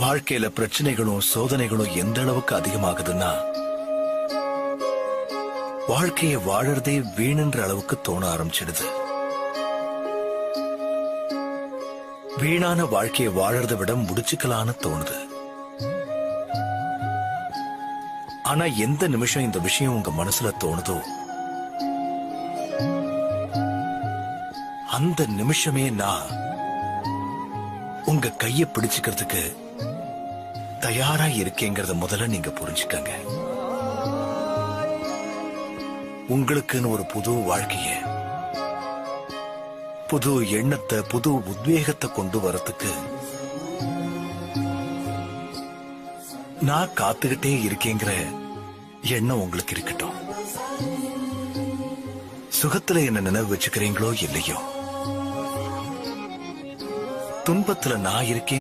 வாழ்க்கையில பிரச்சனைகளும் சோதனைகளும் எந்த அளவுக்கு அதிகமாகுதுன்னா வாழ்க்கையை வாழறதே வீணுன்ற அளவுக்கு தோண ஆரம்பிச்சிடுது. வீணான வாழ்க்கையை வாழறதை விட முடிச்சுக்கலான்னு தோணுது. ஆனா எந்த நிமிஷம் இந்த விஷயம் உங்க மனசுல தோணுதோ அந்த நிமிஷமே நான் உங்க கைய பிடிச்சுக்கிறதுக்கு தயாரா இருக்கேங்கிறத முதல்ல நீங்க புரிஞ்சுக்கங்க. உங்களுக்குன்னு ஒரு புது வாழ்க்கைய, புது எண்ணத்தை, புது உத்வேகத்தை கொண்டு வரத்துக்கு நான் காத்துக்கிட்டே இருக்கேங்கிற எண்ணம் உங்களுக்கு இருக்கட்டும். சுகத்துல என்ன நினைவு வச்சுக்கிறீங்களோ இல்லையோ, துன்பத்துல நான் இருக்கேன்